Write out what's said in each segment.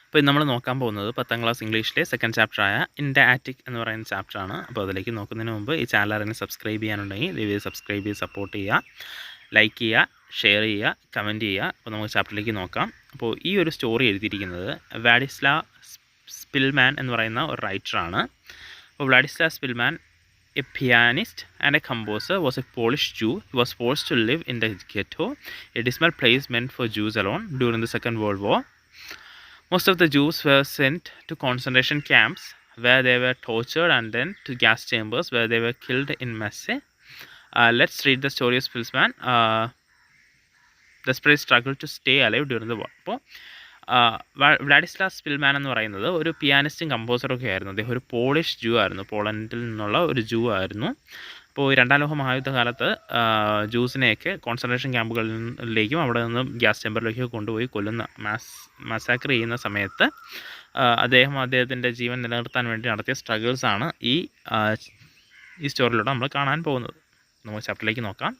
അപ്പോൾ നമ്മൾ നോക്കാൻ പോകുന്നത് 10ാം ക്ലാസ് ഇംഗ്ലീഷിലെ സെക്കൻഡ് ചാപ്റ്ററായ ഇൻ ദ ആറ്റിക് എന്ന് പറയുന്ന ചാപ്റ്ററാണ്. അപ്പോൾ അതിലേക്ക് നോക്കുന്നതിന് മുമ്പ് ഈ ചാനൽ ആരെങ്കിലും സബ്സ്ക്രൈബ് ചെയ്യാനുണ്ടെങ്കിൽ ദയവായി സബ്സ്ക്രൈബ് ചെയ്ത് സപ്പോർട്ട് ചെയ്യുക, ലൈക്ക് ചെയ്യുക, ഷെയർ ചെയ്യുക, കമൻറ്റ് ചെയ്യുക. അപ്പോൾ നമുക്ക് ചാപ്റ്ററിലേക്ക് നോക്കാം. അപ്പോൾ ഈ ഒരു സ്റ്റോറി എഴുതിയിരിക്കുന്നത് വ്ലാഡിസ്ലാവ് സ്പിൽമാൻ എന്ന് പറയുന്ന ഒരു റൈറ്ററാണ്. അപ്പോൾ Vladislav Spillman, a pianist and a composer, was a Polish Jew. He was forced to live in the ghetto, a dismal place meant for Jews alone, during the Second World War. Most of the Jews were sent to concentration camps where they were tortured, and then to gas chambers where they were killed in masse. Let's read the story of Spilsman. Desperate struggle to stay alive during the war. അപ്പോൾ Vladislav Spillman എന്ന് പറയുന്നത് ഒരു പിയാനിസ്റ്റും കമ്പോസറൊക്കെ ആയിരുന്നു. അദ്ദേഹം ഒരു polish ജൂ ആയിരുന്നു, പോളണ്ടിൽ നിന്നുള്ള ഒരു ജൂ ആയിരുന്നു. അപ്പോൾ രണ്ടാം ലോക മഹായുദ്ധ കാലത്ത് ജൂസിനെയൊക്കെ കോൺസെൻട്രേഷൻ ക്യാമ്പുകളിലേക്കും അവിടെ നിന്ന് ഗ്യാസ് ചേമ്പറിലേക്കും കൊണ്ടുപോയി കൊല്ലുന്ന മസാക്ർ ചെയ്യുന്ന സമയത്ത് അദ്ദേഹത്തിൻ്റെ ജീവൻ നിലനിർത്താൻ വേണ്ടി നടത്തിയ സ്ട്രഗിൾസാണ് ഈ സ്റ്റോറിയിലൂടെ നമ്മൾ കാണാൻ പോകുന്നത്. നമുക്ക് ചാപ്റ്ററിലേക്ക് നോക്കാം.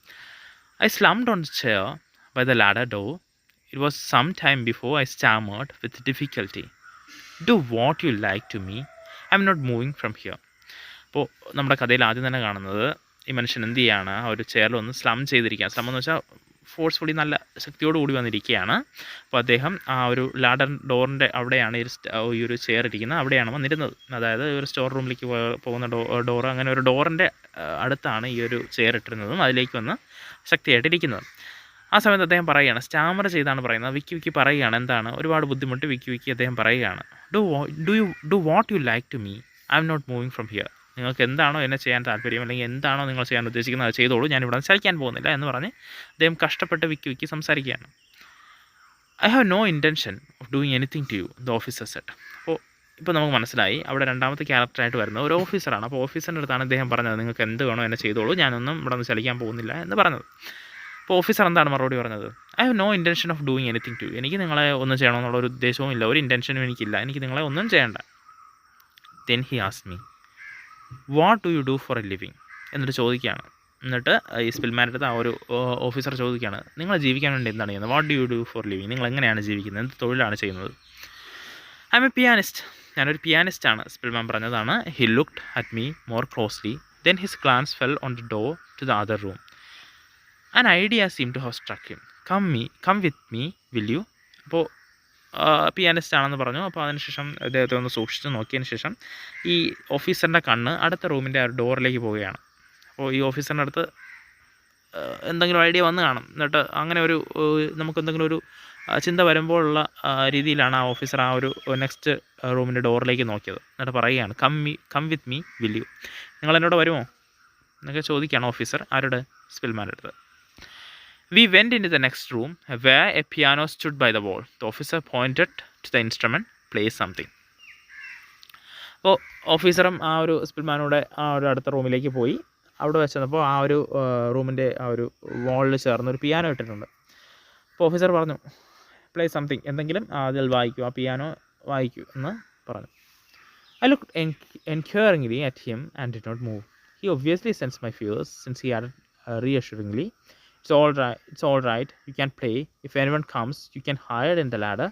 I slumped on the chair by the ladder door. It was some time before I stammered with difficulty. Do what you like to me. I'm not moving from here. അപ്പോൾ നമ്മുടെ കഥയിൽ ആദ്യം തന്നെ കാണുന്നത് ഈ മനുഷ്യൻ എന്ത് ചെയ്യുകയാണ്, ആ ഒരു ചെയറിൽ ഒന്ന് സ്ലം ചെയ്തിരിക്കുകയാണ്. സ്ലം എന്ന് വെച്ചാൽ ഫോഴ്സ്ഫുള്ളി നല്ല ശക്തിയോട് കൂടി വന്നിരിക്കുകയാണ്. അപ്പോൾ അദ്ദേഹം ആ ഒരു ലാഡർ ഡോറിൻ്റെ അവിടെയാണ് ഈ ഒരു ചെയർ ഇരിക്കുന്നത്, അവിടെയാണ് വന്നിരുന്നത്. അതായത് ഒരു സ്റ്റോർ റൂമിലേക്ക് പോകുന്ന ഡോറ്, അങ്ങനെ ഒരു ഡോറിൻ്റെ അടുത്താണ് ഈ ഒരു ചെയർ ഇട്ടിരുന്നതും അതിലേക്ക് വന്ന് ശക്തിയായിട്ടിരിക്കുന്നത്. ആ സമയത്ത് അദ്ദേഹം പറയുകയാണ്, സ്റ്റാമർ ചെയ്താണ് പറയുന്നത്, വിക്കി പറയുകയാണ്, എന്താണ് ഒരുപാട് ബുദ്ധിമുട്ട് വിക്കി അദ്ദേഹം പറയുകയാണ്, do what you like to me, I am not moving from here. നിങ്ങൾക്ക് എന്താണോ എന്നെ ചെയ്യാൻ താല്പര്യം, അല്ലെങ്കിൽ എന്താണോ നിങ്ങൾ ചെയ്യാൻ ഉദ്ദേശിക്കുന്നത് അത് ചെയ്തോളൂ, ഞാൻ ഇവിടെ ചലിക്കാൻ പോകുന്നില്ല എന്ന് പറഞ്ഞ് അദ്ദേഹം കഷ്ടപ്പെട്ട് വിക്കി സംസാരിക്കുകയാണ്. I have no intention of doing anything to you, the officer said. ഇപ്പോൾ നമുക്ക് മനസ്സിലായി അവിടെ രണ്ടാമത്തെ ക്യാരക്ടറായിട്ട് വരുന്നത് ഒരു ഓഫീസറാണ്. അപ്പോൾ ഓഫീസറിൻ്റെ അടുത്താണ് അദ്ദേഹം പറഞ്ഞത്, നിങ്ങൾക്ക് എന്ത് വേണോ എന്നെ ചെയ്തോളൂ, ഞാനൊന്നും ഇവിടെ നിന്ന് ചലിക്കാൻ പോകുന്നില്ല എന്ന് പറഞ്ഞത്. അപ്പോൾ ഓഫീസർ എന്താണ് മറുപടി പറഞ്ഞത്? I have no intention of doing anything to you. എനിക്ക് നിങ്ങളെ ഒന്നും ചെയ്യണമെന്നുള്ള ഒരു ഉദ്ദേശവും ഇല്ല, ഒരു ഇൻറ്റൻഷനും എനിക്കില്ല, എനിക്ക് നിങ്ങളെ ഒന്നും ചെയ്യേണ്ട. Then he asked me, what do you do for A living എന്നിട്ട് ചോദിക്കുകയാണ്. എന്നിട്ട് ഈ സ്പിൽമാൻ്റെ അടുത്ത് ആ ഒരു ഓഫീസർ ചോദിക്കുകയാണ്, നിങ്ങൾ ജീവിക്കാൻ വേണ്ടി എന്താണ് ചെയ്യുന്നത്? What do you do for living, നിങ്ങൾ എങ്ങനെയാണ് ജീവിക്കുന്നത്, എന്ത് തൊഴിലാണ് ചെയ്യുന്നത്? ഐ എം എ പിയാനിസ്റ്റ്, ഞാനൊരു പിയാനിസ്റ്റാണ്, സ്പിൽമാൻ പറഞ്ഞതാണ്. He looked at me more closely, then his glance fell on the door to the other room. An idea seemed to have struck him. Come with me, will you? അപ്പോൾ pianist ആണെന്ന് പറഞ്ഞു. അപ്പോൾ അതിനുശേഷം അദ്ദേഹത്തെ ഒന്ന് സൂക്ഷിച്ച് നോക്കിയതിന് ശേഷം ഈ ഓഫീസറിൻ്റെ കണ്ണ് അടുത്ത റൂമിൻ്റെ ആ ഡോറിലേക്ക് പോവുകയാണ്. അപ്പോൾ ഈ ഓഫീസറിൻ്റെ അടുത്ത് എന്തെങ്കിലും ഐഡിയ വന്ന് കാണും. എന്നിട്ട് അങ്ങനെ ഒരു നമുക്ക് എന്തെങ്കിലും ഒരു ചിന്ത വരുമ്പോഴുള്ള രീതിയിലാണ് ആ ഓഫീസർ ആ ഒരു നെക്സ്റ്റ് റൂമിൻ്റെ ഡോറിലേക്ക് നോക്കിയത്. എന്നിട്ട് പറയുകയാണ്, come with me, will you, നിങ്ങൾ എന്നോട് വരുമോ എന്നൊക്കെ ചോദിക്കുകയാണ് ഓഫീസർ ആരുടെ? സ്പിൽമാൻ്റെ അടുത്ത്. We went into the next room where a piano stood by the wall. The officer pointed to the instrument, play something. അപ്പോൾ ഓഫീസറും ആ ഒരു സ്പിൽമാനോടെ ആ ഒരു അടുത്ത റൂമിലേക്ക് പോയി. അവിടെ വെച്ചപ്പോൾ ആ ഒരു റൂമിൻ്റെ ആ ഒരു വാളിൽ ചേർന്ന് ഒരു പിയാനോ ഇട്ടിട്ടുണ്ട്. അപ്പോൾ ഓഫീസർ പറഞ്ഞു, പ്ലേ സംതിങ്, എന്തെങ്കിലും അതിൽ വായിക്കൂ, ആ പിയാനോ വായിക്കൂ എന്ന് പറഞ്ഞു. I looked enquiringly at him and did not move. He obviously sensed my fears, since he added reassuringly, It's all right. You can play. If anyone comes, you can hide in the ladder,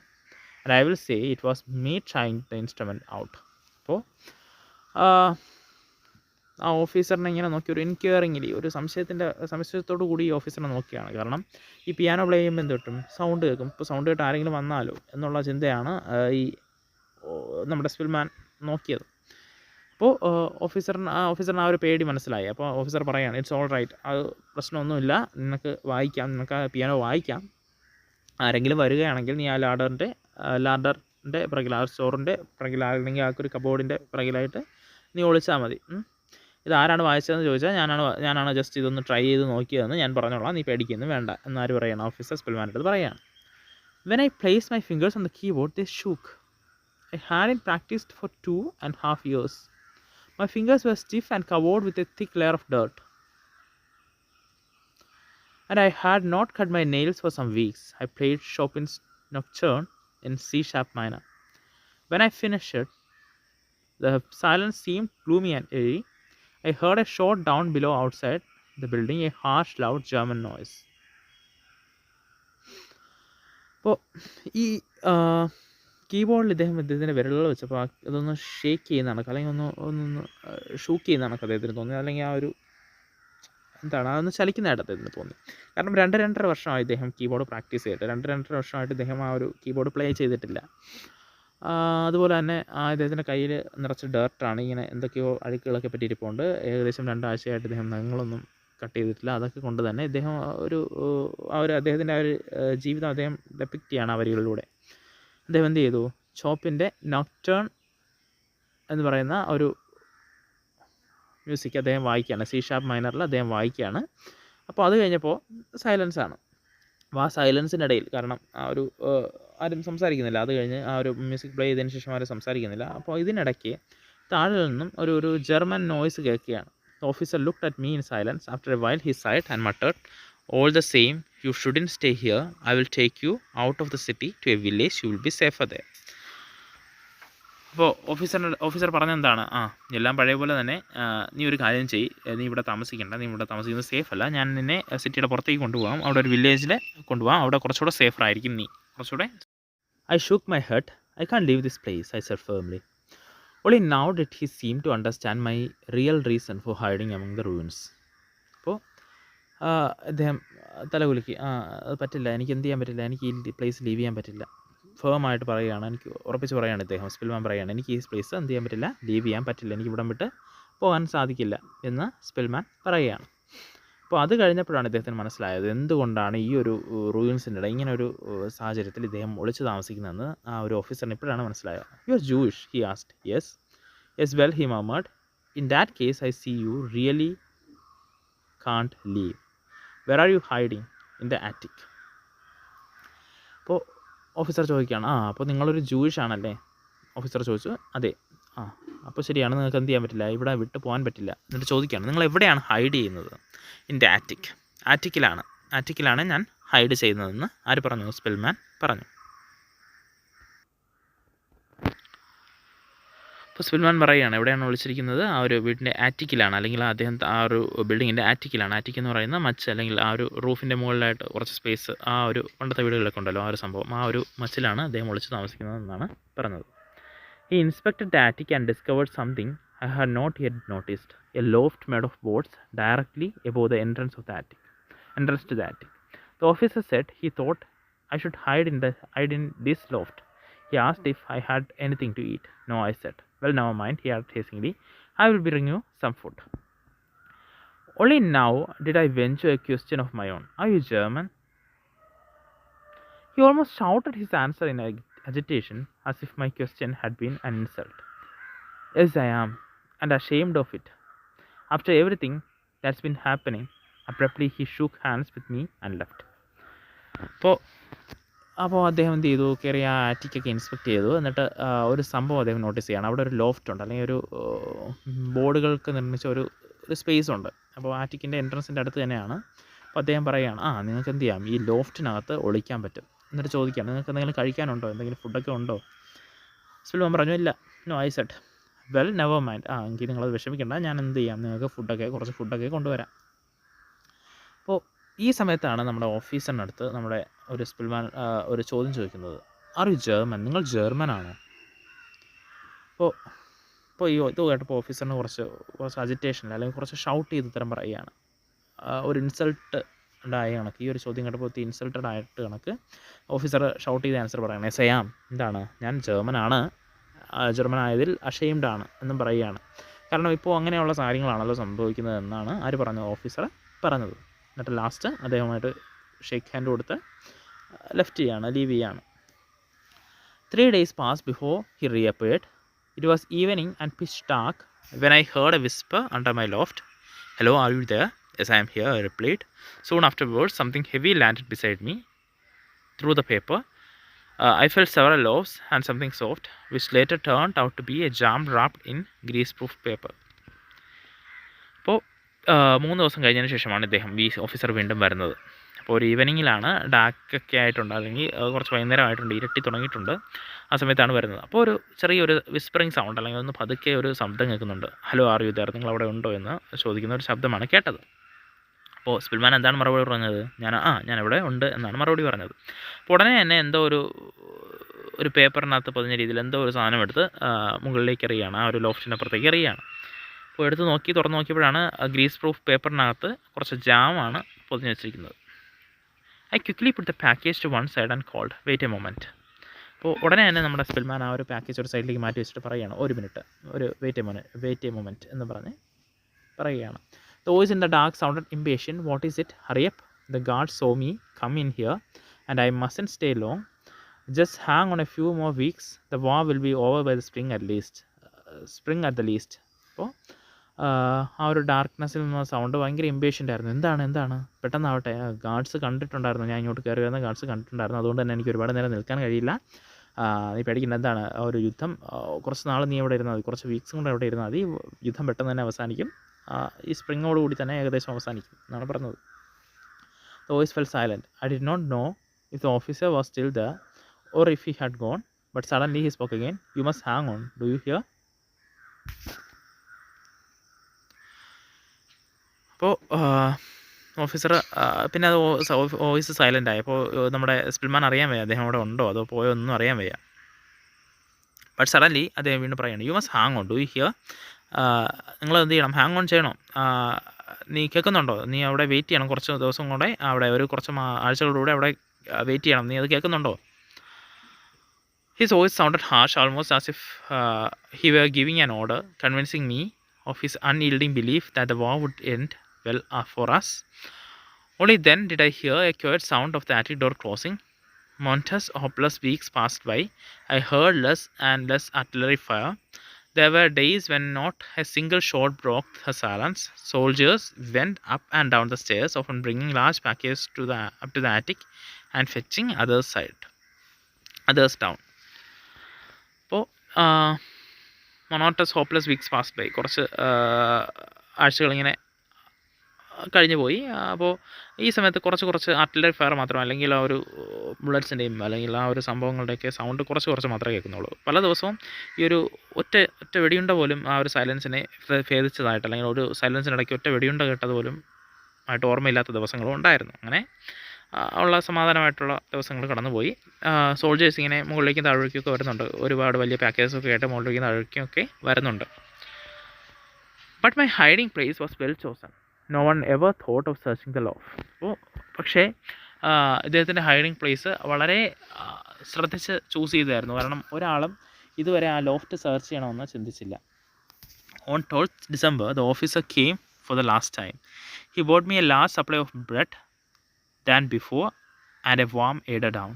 and I will say it was me trying the instrument out. അപ്പോൾ ആ ഓഫീസറിനെ ഇങ്ങനെ നോക്കി, ഒരു എൻക്വയറിങ്ങിലി, ഒരു സംശയത്തോടു കൂടി ഈ ഓഫീസറിനെ നോക്കിയാണ്. കാരണം ഈ പിയാനോ പ്ലേ ചെയ്യുമ്പോൾ എന്ത് കിട്ടും, സൗണ്ട് കേൾക്കും. ഇപ്പോൾ സൗണ്ട് കേട്ട് ആരെങ്കിലും വന്നാലോ എന്നുള്ള ചിന്തയാണ് ഈ നമ്മുടെ സ്പിൽമാൻ നോക്കിയത്. അപ്പോൾ ഓഫീസറിന് ആ ഒരു പേടി മനസ്സിലായി. അപ്പോൾ ഓഫീസർ പറയുകയാണ്, ഇറ്റ്സ് ഓൾ റൈറ്റ്, അത് പ്രശ്നമൊന്നുമില്ല, നിനക്ക് വായിക്കാം, നിനക്ക് ആ പിയാനോ വായിക്കാം. ആരെങ്കിലും വരികയാണെങ്കിൽ നീ ആ ലാഡറിൻ്റെ പിറകിൽ, ആ സ്റ്റോറിൻ്റെ പിറകിൽ, അല്ലെങ്കിൽ ആ ഒരു കബോർഡിൻ്റെ പിറകിലായിട്ട് നീ ഒളിച്ചാൽ മതി. ഇതാരാണ് വായിച്ചതെന്ന് ചോദിച്ചാൽ ഞാനാണ് ജസ്റ്റ് ഇതൊന്ന് ട്രൈ ചെയ്ത് നോക്കിയതെന്ന് ഞാൻ പറഞ്ഞോളാം, നീ പേടിക്കുന്നു വേണ്ട എന്നാര് പറയണം? ഓഫീസർ സ്പിൽമാൻ്റെ അടുത്ത് പറയുകയാണ്. When I placed my fingers on the keyboard, they shook. I hadn't practiced for 2.5 years. My fingers were stiff and covered with a thick layer of dirt, and I had not cut my nails for some weeks. I played Chopin's Nocturne in C-sharp minor. When I finished it, the silence seemed gloomy and eerie. I heard a shot down below outside the building, a harsh, loud German noise. അപ്പോൾ ഈ കീബോർഡിൽ ഇദ്ദേഹത്തിൻ്റെ വിരലുകൾ വെച്ചപ്പോൾ അതൊന്ന് shake ചെയ്യുന്ന കണക്ക്, അല്ലെങ്കിൽ ഒന്ന് ഷൂക്ക് ചെയ്യുന്ന കണക്ക് അദ്ദേഹത്തിന് തോന്നി, അല്ലെങ്കിൽ ആ ഒരു എന്താണ് അതൊന്ന് ചലിക്കുന്നതായിട്ട് അദ്ദേഹത്തിന് തോന്നി. കാരണം 2-2.5 വർഷമായി ഇദ്ദേഹം കീബോർഡ് പ്രാക്ടീസ് ചെയ്തിട്ട്, 2-2.5 വർഷമായിട്ട് ഇദ്ദേഹം ആ ഒരു കീബോർഡ് പ്ലേ ചെയ്തിട്ടില്ല. അതുപോലെ തന്നെ ഇദ്ദേഹത്തിൻ്റെ കയ്യിൽ നിറച്ച് ഡേർട്ടാണ്, ഇങ്ങനെ എന്തൊക്കെയോ അഴുക്കുകളൊക്കെ പറ്റിയിരിപ്പുണ്ട്. ഏകദേശം 2 ആഴ്ചയായിട്ട് ഇദ്ദേഹം നഖങ്ങളൊന്നും കട്ട് ചെയ്തിട്ടില്ല. അതൊക്കെ കൊണ്ട് തന്നെ ഇദ്ദേഹം അദ്ദേഹത്തിൻ്റെ ആ ഒരു ജീവിതം അദ്ദേഹം ഡെപ്പിക്റ്റ് ചെയ്യാണ് ആ വരികളിലൂടെ. അദ്ദേഹം എന്ത് ചെയ്തു, ചോപ്പിൻ്റെ നോക്ടേൺ എന്ന് പറയുന്ന ഒരു മ്യൂസിക് അദ്ദേഹം വായിക്കുകയാണ്, സി ഷാർപ്പ് മൈനറിൽ അദ്ദേഹം വായിക്കുകയാണ്. അപ്പോൾ അത് കഴിഞ്ഞപ്പോൾ സൈലൻസാണ്. അപ്പോൾ ആ സൈലൻസിനിടയിൽ, കാരണം ആ ഒരു ആരും സംസാരിക്കുന്നില്ല, അത് കഴിഞ്ഞ് ആ ഒരു മ്യൂസിക് പ്ലേ ചെയ്തതിന് ശേഷം ആരും സംസാരിക്കുന്നില്ല. അപ്പോൾ ഇതിനിടയ്ക്ക് താഴെ നിന്നും ഒരു ജർമ്മൻ നോയ്സ് കേൾക്കുകയാണ്. The officer looked at me in silence. After a while he sighed and muttered, "All the same, you shouldn't stay here. I will take you out of the city to a village. You will be safer there." അപ്പോൾ officer പറഞ്ഞെന്താണ്, എല്ലാം പഴയ പോലെ തന്നെ, നീ ഒരു കാര്യം ചെയ്യ്, നീ ഇവിടെ താമസിക്കേണ്ട, നീ ഇവിടെ താമസിക്കുന്നത് സേഫ് അല്ല, ഞാൻ നിന്നെ സിറ്റിയുടെ പുറത്തേക്ക് കൊണ്ടുപോകാം, അവിടെ ഒരു വില്ലേജിൽ കൊണ്ടുപോകാം, അവിടെ കുറച്ചുകൂടെ സേഫർ ആയിരിക്കും നീ, കുറച്ചുകൂടെ. I shook my head. I can't leave this place, I said firmly. Only now did he seem to understand my real reason for hiding among the ruins. അപ്പോൾ അദ്ദേഹം തലകുലുക്കി, അത് പറ്റില്ല, എനിക്ക് എന്ത് ചെയ്യാൻ പറ്റില്ല, എനിക്ക് ഈ പ്ലേസ് ലീവ് ചെയ്യാൻ പറ്റില്ല. ഫേമായിട്ട് പറയുകയാണ്, എനിക്ക് ഉറപ്പിച്ച് പറയുകയാണ് ഇദ്ദേഹം, സ്പിൽമാൻ പറയുകയാണ്, എനിക്ക് ഈ പ്ലേസ് എന്ത് ചെയ്യാൻ പറ്റില്ല, ലീവ് ചെയ്യാൻ പറ്റില്ല, എനിക്ക് ഇവിടം വിട്ട് പോകാൻ സാധിക്കില്ല എന്ന് സ്പിൽമാൻ പറയുകയാണ്. അപ്പോൾ അത് കഴിഞ്ഞപ്പോഴാണ് ഇദ്ദേഹത്തിന് മനസ്സിലായത് എന്തുകൊണ്ടാണ് ഈ ഒരു റൂയിൻസിനിടെ ഇങ്ങനെ ഒരു സാഹചര്യത്തിൽ ഇദ്ദേഹം ഒളിച്ച് താമസിക്കുന്നതെന്ന് ആ ഒരു ഓഫീസറിന് ഇപ്പോഴാണ് മനസ്സിലായത്. "You are Jewish?" he asked. "Yes." "Yes, well," he murmured. "In that case, I see you really can't leave. Where are you hiding?" "In the attic." അപ്പോൾ ഓഫീസർ ചോദിക്കുകയാണ്, അപ്പോൾ നിങ്ങളൊരു ജൂയിഷ് ആണല്ലേ? ഓഫീസർ ചോദിച്ചു. "അതെ." അപ്പോൾ ശരിയാണ്, നിങ്ങൾക്ക് എന്ത് ചെയ്യാൻ പറ്റില്ല, ഇവിടെ വിട്ട് പോകാൻ പറ്റില്ല. എന്നിട്ട് ചോദിക്കുകയാണ്, നിങ്ങൾ എവിടെയാണ് ഹൈഡ് ചെയ്യുന്നത്? "In the attic." ആറ്റിക്കിലാണ് ഞാൻ ഹൈഡ് ചെയ്യുന്നതെന്ന് ആര് പറഞ്ഞു? സ്പിൽമാൻ പറഞ്ഞു. അപ്പോൾ സ്പിൽമാൻ പറയുകയാണ്, എവിടെയാണ് ഒളിച്ചിരിക്കുന്നത്? ആ ഒരു വീടിൻ്റെ ആറ്റിക്കിലാണ്, അല്ലെങ്കിൽ അദ്ദേഹം ആ ഒരു ബിൽഡിങ്ങിൻ്റെ ആറ്റിക്കിലാണ്. ആറ്റിക് എന്ന് പറയുന്ന മച്ച്, അല്ലെങ്കിൽ ആ ഒരു റൂഫിൻ്റെ മുകളിലായിട്ട് കുറച്ച് സ്പേസ്, ആ ഒരു പണ്ടത്തെ വീടുകളിലൊക്കെ ഉണ്ടല്ലോ ആ ഒരു സംഭവം, ആ ഒരു മച്ചിലാണ് അദ്ദേഹം ഒളിച്ച് താമസിക്കുന്നതെന്നാണ് പറഞ്ഞത്. He inspected the attic and discovered something I had not yet noticed: a loft made of boards directly above the entrance to the attic. The officer said he thought I should hide in this loft. He asked if I had anything to eat. "No," I said. "Well, never mind," he added hastily. "I will bring you some food." Only now did I venture a question of my own. "Are you German?" He almost shouted his answer in agitation, as if my question had been an insult. "Yes, I am, and ashamed of it. After everything that's been happening." Abruptly he shook hands with me and left. അപ്പോൾ അദ്ദേഹം എന്ത് ചെയ്തു, കയറി ആ ആറ്റിക്കൊക്കെ inspect ചെയ്തു. എന്നിട്ട് ഒരു സംഭവം അദ്ദേഹം നോട്ടീസ് ചെയ്യണം. അവിടെ ഒരു ലോഫ്റ്റ് ഉണ്ട്, അല്ലെങ്കിൽ ഒരു ബോർഡുകൾക്ക് നിർമ്മിച്ച ഒരു സ്പേസ് ഉണ്ട്. അപ്പോൾ ആറ്റിക്കിൻ്റെ എൻട്രൻസിൻ്റെ അടുത്ത് തന്നെയാണ്. അപ്പോൾ അദ്ദേഹം പറയുകയാണ്, നിങ്ങൾക്ക് എന്ത് ചെയ്യാം, ഈ ലോഫ്റ്റിനകത്ത് ഒളിക്കാൻ പറ്റും. എന്നിട്ട് ചോദിക്കുകയാണ്, നിങ്ങൾക്ക് എന്തെങ്കിലും കഴിക്കാനുണ്ടോ, എന്തെങ്കിലും ഫുഡൊക്കെ ഉണ്ടോ? സ്പിൽമാൻ പറഞ്ഞു, "ഇല്ല." "No," I said. "Well, never mind. എങ്കിൽ നിങ്ങളത് വിഷമിക്കേണ്ട, ഞാൻ എന്ത് ചെയ്യാം, നിങ്ങൾക്ക് കുറച്ച് ഫുഡൊക്കെ കൊണ്ടുവരാം." അപ്പോൾ ഈ സമയത്താണ് നമ്മുടെ ഓഫീസറിനടുത്ത് നമ്മുടെ ഒരു സ്പിൽമാൻ ഒരു ചോദ്യം ചോദിക്കുന്നത്, "ആർ യു ജർമ്മൻ? നിങ്ങൾ ജർമ്മനാണോ?" അപ്പോൾ ഇത് കേട്ടപ്പോൾ ഓഫീസറിന് കുറച്ച് അജിറ്റേഷൻ, അല്ലെങ്കിൽ കുറച്ച് ഷൗട്ട് ചെയ്ത് ഉത്തരം പറയുകയാണ്. ഒരു ഇൻസൾട്ട് ആയ കണക്ക്, ഈ ഒരു ചോദ്യം കേട്ടപ്പോൾ ഇൻസൾട്ടഡ് ആയിട്ട് കണക്ക് ഓഫീസർ ഷൗട്ട് ചെയ്ത് ആൻസർ പറയണേ, "സയാം, എന്താണ്, ഞാൻ ജർമ്മനാണ്, ജർമ്മൻ ആയതിൽ അഷെയിംഡ് ആണ്" എന്നും പറയുകയാണ്. കാരണം ഇപ്പോൾ അങ്ങനെയുള്ള കാര്യങ്ങളാണല്ലോ സംഭവിക്കുന്നത് എന്നാണ് ആര് പറഞ്ഞത്? ഓഫീസർ പറഞ്ഞത്. എന്നിട്ട് ലാസ്റ്റ് അദ്ദേഹമായിട്ട് ഷേക്ക് ഹാൻഡ് കൊടുത്ത് ലീവ് ചെയ്യാണ്. 3 days passed before he reappeared. It was evening and pitch dark when I heard a whisper under my loft. "Hello, are you there?" "Yes, I am here," I replied. Soon afterwards, something heavy landed beside me. Through the paper, I felt several loaves and something soft, which later turned out to be a jam wrapped in greaseproof paper. അപ്പോൾ 3 ദിവസം കഴിഞ്ഞതിന് ശേഷമാണ് ഇദ്ദേഹം, ഈ officer, വീണ്ടും വരുന്നത്. അപ്പോൾ ഒരു ഈവനിങ്ങിലാണ്, ഡാർക്കൊക്കെ ആയിട്ടുണ്ട്, അല്ലെങ്കിൽ കുറച്ച് വൈകുന്നേരമായിട്ടുണ്ട്, ഇരട്ടി തുടങ്ങിയിട്ടുണ്ട്. ആ സമയത്താണ് വരുന്നത്. അപ്പോൾ ഒരു ചെറിയൊരു വിസ്പറിങ് സൗണ്ട്, അല്ലെങ്കിൽ ഒന്ന് പതുക്കെ ഒരു ശബ്ദം കേൾക്കുന്നുണ്ട്. "Hello, are you there? നിങ്ങൾ അവിടെ ഉണ്ടോ?" എന്ന് ചോദിക്കുന്ന ഒരു ശബ്ദമാണ് കേട്ടത്. അപ്പോൾ സ്പിൽമാൻ എന്താണ് മറുപടി പറഞ്ഞത്? ഞാൻ ഇവിടെ ഉണ്ട് എന്നാണ് മറുപടി പറഞ്ഞത്. അപ്പോൾ ഉടനെ തന്നെ എന്തോ ഒരു ഒരു പേപ്പറിനകത്ത് പൊതിഞ്ഞ രീതിയിൽ എന്തോ ഒരു സാധനം എടുത്ത് മുകളിലേക്ക് എറിയുകയാണ്, ആ ഒരു ലോഫ്റ്റിൻ്റെ അപ്പുറത്തേക്ക് എറിയുകയാണ്. അപ്പോൾ എടുത്ത് നോക്കി തുറന്ന് നോക്കിയപ്പോഴാണ് ഗ്രീസ് പ്രൂഫ് പേപ്പറിനകത്ത് കുറച്ച് ജാമാണ് പൊതിഞ്ഞ് വെച്ചിരിക്കുന്നത്. I quickly put the package to one side and called wait a moment. അപ്പോൾ ഉടനെ തന്നെ നമ്മുടെ സ്പിൽമാൻ ആ ഒരു പാക്കേജ് ഒരു സൈഡിലേക്ക് മാറ്റി വെച്ചിട്ട് പറയുകയാണ്, ഒരു മിനിറ്റ്, ഒരു വെയിറ്റ് എ മൊമെൻറ്റ് എന്ന് പറഞ്ഞ് പറയുകയാണ്. The voice in the dark sounded impatient. What is it? Hurry up. The guard saw me come in here and I mustn't stay long. Just hang on a few more weeks. The war will be over by the spring at least. അപ്പോൾ ആ ഒരു ഡാർക്ക്നെസ്സിൽ നിന്ന് sound ഭയങ്കര impatient ആയിരുന്നു. എന്താണ് പെട്ടെന്നാവട്ടെ, guards കണ്ടിട്ടുണ്ടായിരുന്നു, ഞാൻ ഇങ്ങോട്ട് കയറി വരുന്ന ഗാർഡ്സ് കണ്ടിട്ടുണ്ടായിരുന്നു, അതുകൊണ്ട് തന്നെ എനിക്ക് ഒരുപാട് നേരം നിൽക്കാൻ കഴിയില്ല. നീ പേടിക്കേണ്ട, എന്താണ് ആ ഒരു യുദ്ധം, കുറച്ച് നാൾ നീ അവിടെ ഇരുന്നാൽ മതി, കുറച്ച് വീക്സും കൂടെ അവിടെ ഇരുന്നാൽ മതി, യുദ്ധം പെട്ടെന്ന് തന്നെ അവസാനിക്കും, ഈ സ്പ്രിങ്ങോടുകൂടി തന്നെ ഏകദേശം അവസാനിക്കും എന്നാണ് പറഞ്ഞത്. The voice fell silent. I did not know if the officer was still there or if he had gone, but suddenly he spoke again. You must hang on. Do you hear? അപ്പോൾ officer പിന്നെ അത് voice silent ആയി. അപ്പോൾ നമ്മുടെ Spillman അറിയാൻ വയ്യ അദ്ദേഹം അവിടെ ഉണ്ടോ അതോ പോയോ ഒന്നും അറിയാൻ വയ്യ. ബട്ട് സഡൻലി അദ്ദേഹം വീണ്ടും പറയുകയാണ്, you must hang on. Do you here? നിങ്ങൾ എന്ത് ചെയ്യണം, ഹാങ് ഓൺ ചെയ്യണം, നീ കേൾക്കുന്നുണ്ടോ, നീ അവിടെ വെയിറ്റ് ചെയ്യണം, കുറച്ച് ദിവസം കൂടെ അവിടെ ഒരു കുറച്ച് ആഴ്ചകളിലൂടെ അവിടെ വെയിറ്റ് ചെയ്യണം, നീ അത് കേൾക്കുന്നുണ്ടോ? His voice sounded harsh, almost as if he were giving an order, convincing me of his unyielding belief that the war would end well for us. Only then did I hear a quiet sound of the attic door closing. Mountainous hopeless weeks passed by. I heard less and less artillery fire. There were days when not a single shot broke the silence. Soldiers went up and down the stairs, often bringing large packages up to the attic and fetching others down. അപ്പോൾ മൊണോട്ടസ് hopeless weeks pass by, കുറച്ച് ആഴ്ചകളിങ്ങനെ കഴിഞ്ഞു പോയി. അപ്പോൾ ഈ സമയത്ത് കുറച്ച് artillery fire മാത്രം, അല്ലെങ്കിൽ ആ ഒരു ബുള്ളറ്റ്സിൻ്റെയും അല്ലെങ്കിൽ ആ ഒരു സംഭവങ്ങളുടെയൊക്കെ സൗണ്ട് കുറച്ച് മാത്രമേ കേൾക്കുന്നുള്ളൂ. പല ദിവസവും ഈ ഒരു ഒറ്റ വെടിയുണ്ട പോലും ആ ഒരു സൈലൻസിനെ ഭേദിച്ചതായിട്ട്, അല്ലെങ്കിൽ ഒരു സൈലൻസിനിടയ്ക്ക് ഒറ്റ വെടിയുണ്ട കേട്ടത് പോലും ആയിട്ട് ഓർമ്മയില്ലാത്ത ദിവസങ്ങളും ഉണ്ടായിരുന്നു. അങ്ങനെ ഉള്ള സമാധാനമായിട്ടുള്ള ദിവസങ്ങൾ കടന്നുപോയി. സോൾജേഴ്സ് ഇങ്ങനെ മുകളിലേക്കും താഴേക്കൊക്കെ വരുന്നുണ്ട്, ഒരുപാട് വലിയ പാക്കേജസൊക്കെ ആയിട്ട് മുകളിലേക്കും താഴേക്കൊക്കെ വരുന്നുണ്ട്. But my hiding place was well chosen. No one ever thought of searching the loft. അപ്പോൾ പക്ഷേ ഇദ്ദേഹത്തിൻ്റെ ഹൈഡിങ് പ്ലേസ് വളരെ ശ്രദ്ധിച്ച് ചൂസ് ചെയ്തായിരുന്നു. കാരണം ഒരാളും ഇതുവരെ ആ ലോഫ്റ്റ് സെർച്ച് ചെയ്യണമെന്ന് ചിന്തിച്ചില്ല. On 12th December the officer came for the last time. He brought me a large supply of bread than before and a warm eider down.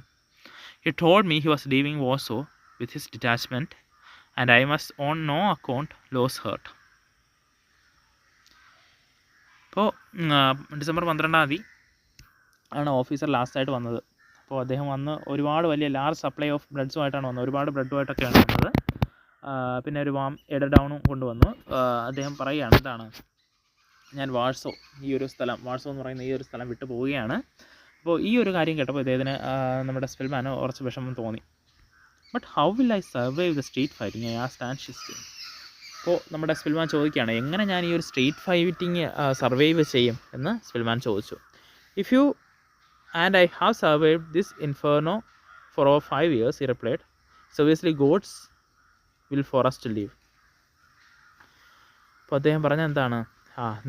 He told me he was leaving Warsaw with his detachment and I must on no account lose heart. അപ്പോൾ December 12 ആണ് officer ലാസ്റ്റായിട്ട് വന്നത്. അപ്പോൾ അദ്ദേഹം വന്ന് ഒരുപാട് വലിയ large supply of ബ്രെഡ്സുമായിട്ടാണ് വന്നത്, ഒരുപാട് ബ്രെഡുമായിട്ടൊക്കെയാണ് വന്നത്. പിന്നെ ഒരു വാം എഡർ ഡൗണും കൊണ്ടുവന്നു. അദ്ദേഹം പറയുകയാണ്, എന്താണ്, ഞാൻ വാഴ്സോ എന്ന് പറയുന്ന ഈ ഒരു സ്ഥലം വിട്ടു പോവുകയാണ്. അപ്പോൾ ഈ ഒരു കാര്യം കേട്ടപ്പോൾ ഇദ്ദേഹത്തിന് നമ്മുടെ സ്പിൽമാന് കുറച്ച് വിഷമം തോന്നി. But how will I survive the street fighting and അപ്പോൾ നമ്മുടെ സ്പിൽമാൻ ചോദിക്കുകയാണ്, എങ്ങനെ ഞാൻ ഈ ഒരു സ്ട്രീറ്റ് ഫൈറ്റിംഗ് സർവൈവ് ചെയ്യും എന്ന് സ്പിൽമാൻ ചോദിച്ചു. If you and I have survived this inferno for over 5 years, he replied. So obviously gods will for us to live. അപ്പോൾ അദ്ദേഹം പറഞ്ഞ എന്താണ്,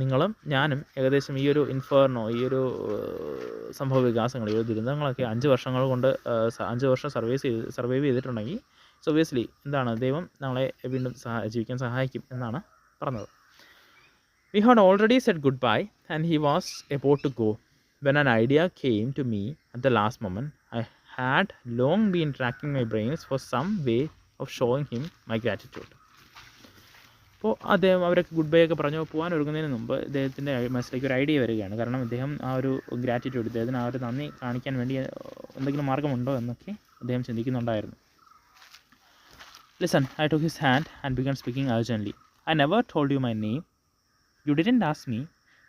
നിങ്ങളും ഞാനും ഏകദേശം ഈ ഒരു ഇൻഫെർണോ, ഈ ഒരു സംഭവ വികാസങ്ങൾ, ഈ ഒരു ദുരന്തങ്ങളൊക്കെ 5 വർഷം സർവൈവ് ചെയ്തിട്ടുണ്ടെങ്കിൽ ഒബ്വിയസ്ലി എന്താണ്, ദൈവം നമ്മളെ വീണ്ടും ജീവിക്കാൻ സഹായിക്കും എന്നാണ് പറഞ്ഞത്. We had already said goodbye and he was about to go when an idea came to me at the last moment. I had long been racking my brains for some way of showing him my gratitude. അപ്പോൾ അദ്ദേഹം അവരൊക്കെ good bye ഒക്കെ പറഞ്ഞു പോകാൻ ഒരുങ്ങുന്നതിന് മുമ്പ് ഇദ്ദേഹത്തിൻ്റെ മനസ്സിലേക്ക് ഒരു ഐഡിയ വരികയാണ്. കാരണം ഇദ്ദേഹം ആ ഒരു ഗ്രാറ്റിറ്റ്യൂഡ്, ഇദ്ദേഹത്തിന് ആ ഒരു നന്ദി കാണിക്കാൻ വേണ്ടി എന്തെങ്കിലും മാർഗ്ഗമുണ്ടോ എന്നൊക്കെ അദ്ദേഹം ചിന്തിക്കുന്നുണ്ടായിരുന്നു. Listen, I took his hand and began speaking urgently. I never told you my name. You didn't ask me,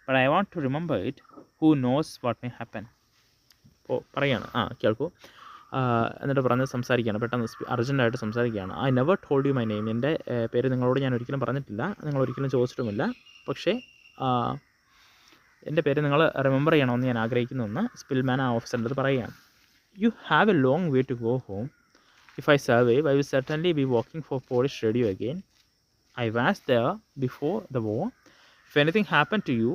but I want to remember it. Who knows what may happen. അപ്പോൾ പറയാണ്, കേൾക്കൂ. എന്നിട്ട് പറഞ്ഞ് സംസാരിക്കുകയാണ്, പെട്ടെന്ന് അർജൻറ്റായിട്ട് സംസാരിക്കുകയാണ്. I never told you my name. എൻ്റെ പേര് നിങ്ങളോട് ഞാൻ ഒരിക്കലും പറഞ്ഞിട്ടില്ല, നിങ്ങളൊരിക്കലും ചോദിച്ചിട്ടുമില്ല. പക്ഷേ എൻ്റെ പേര് നിങ്ങൾ റിമെമ്പർ ചെയ്യണമെന്ന് ഞാൻ ആഗ്രഹിക്കുന്നുവെന്ന് സ്പിൽമാൻ ആ ഓഫീസറിൻ്റെ അടുത്ത് പറയുകയാണ്. You have a long way to go home. If I survive, I will certainly be working for Polish radio again. I was there before the war. If anything happened to you,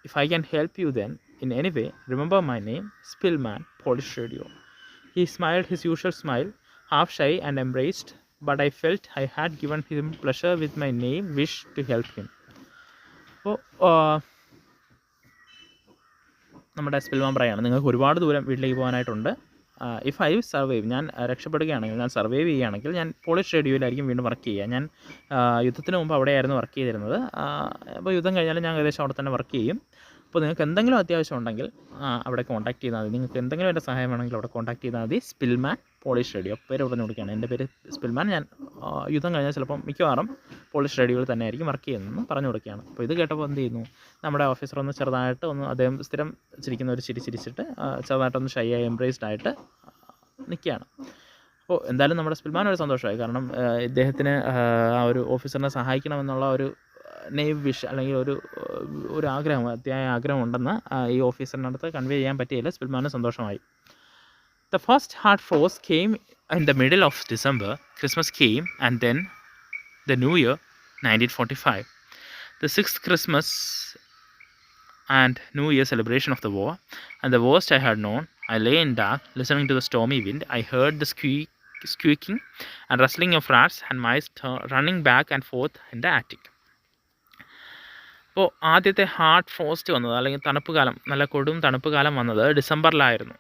if I can help you then in any way, remember my name, Spillman, Polish radio." He smiled his usual smile, half shy and embraced, but I felt I had given him pleasure with my name, wish to help him. അപ്പോൾ നമ്മുടെ Spillman പറയാണ്, നിങ്ങൾക്ക് ഒരുപാട് ദൂരം വീട്ടിലേക്ക് പോകാനായിട്ടുണ്ട്. If I survive, ഞാൻ രക്ഷപ്പെടുകയാണെങ്കിൽ, ഞാൻ survive ചെയ്യുകയാണെങ്കിൽ ഞാൻ പോളിഷ് റേഡിയോയിലായിരിക്കും വീണ്ടും വർക്ക് ചെയ്യുക. ഞാൻ യുദ്ധത്തിന് മുമ്പ് അവിടെയായിരുന്നു വർക്ക് ചെയ്തിരുന്നത്. അപ്പോൾ യുദ്ധം കഴിഞ്ഞാലും ഞാൻ ഏകദേശം അവിടെ തന്നെ വർക്ക് ചെയ്യും. അപ്പോൾ നിങ്ങൾക്ക് എന്തെങ്കിലും അത്യാവശ്യം ഉണ്ടെങ്കിൽ അവിടെ കോൺടാക്ട് ചെയ്താൽ മതി. നിങ്ങൾക്ക് എന്തെങ്കിലും എൻ്റെ സഹായം വേണമെങ്കിൽ അവിടെ കോൺടാക്ട് ചെയ്താൽ മതി. Spillman, polish radio. പേര് പറഞ്ഞു കൊടുക്കുകയാണ്, എൻ്റെ പേര് സ്പിൽമാൻ, ഞാൻ യുദ്ധം കഴിഞ്ഞാൽ ചിലപ്പം മിക്കവാറും പോളിഷ് റേഡിയോയിൽ തന്നെ ആയിരിക്കും വർക്ക് ചെയ്യുന്നതെന്ന് പറഞ്ഞു കൊടുക്കുകയാണ്. അപ്പോൾ ഇത് കേട്ടപ്പോൾ എന്ത് ചെയ്യുന്നു, നമ്മുടെ ഓഫീസർ ഒന്ന് ചെറുതായിട്ട് ഒന്ന്, അദ്ദേഹം സ്ഥിരം ചിരിക്കുന്ന ഒരു ചിരിച്ചിട്ട് ചെറുതായിട്ടൊന്ന് ഷൈ ആയി എംബ്രേസ്ഡ് ആയിട്ട് നിൽക്കുകയാണ്. അപ്പോൾ എന്തായാലും നമ്മുടെ സ്പിൽമാൻ ഒരു സന്തോഷമായി. കാരണം ഇദ്ദേഹത്തിന് ആ ഒരു ഓഫീസറിനെ സഹായിക്കണമെന്നുള്ള ഒരു നെയ്വ് വിഷ് അല്ലെങ്കിൽ ഒരു ആഗ്രഹം, അത്യായ ആഗ്രഹം ഉണ്ടെന്ന് ഈ ഓഫീസറിനടുത്ത് കൺവേ ചെയ്യാൻ പറ്റിയില്ല. സ്പിൽമാന് സന്തോഷമായി. The first hard frost came in the middle of December. Christmas came, and then the New Year, 1945. The sixth Christmas and New Year celebration of the war, and the worst I had known. I lay in dark, listening to the stormy wind. I heard the squeaking and rustling of rats and mice running back and forth in the attic. അപ്പോൾ ആദ്യത്തെ hard frost വന്നത്, അല്ലെങ്കിൽ തണുപ്പ് കാലം, നല്ല കൊടും തണുപ്പ് കാലം വന്നത് ഡിസംബറിലായിരുന്നു.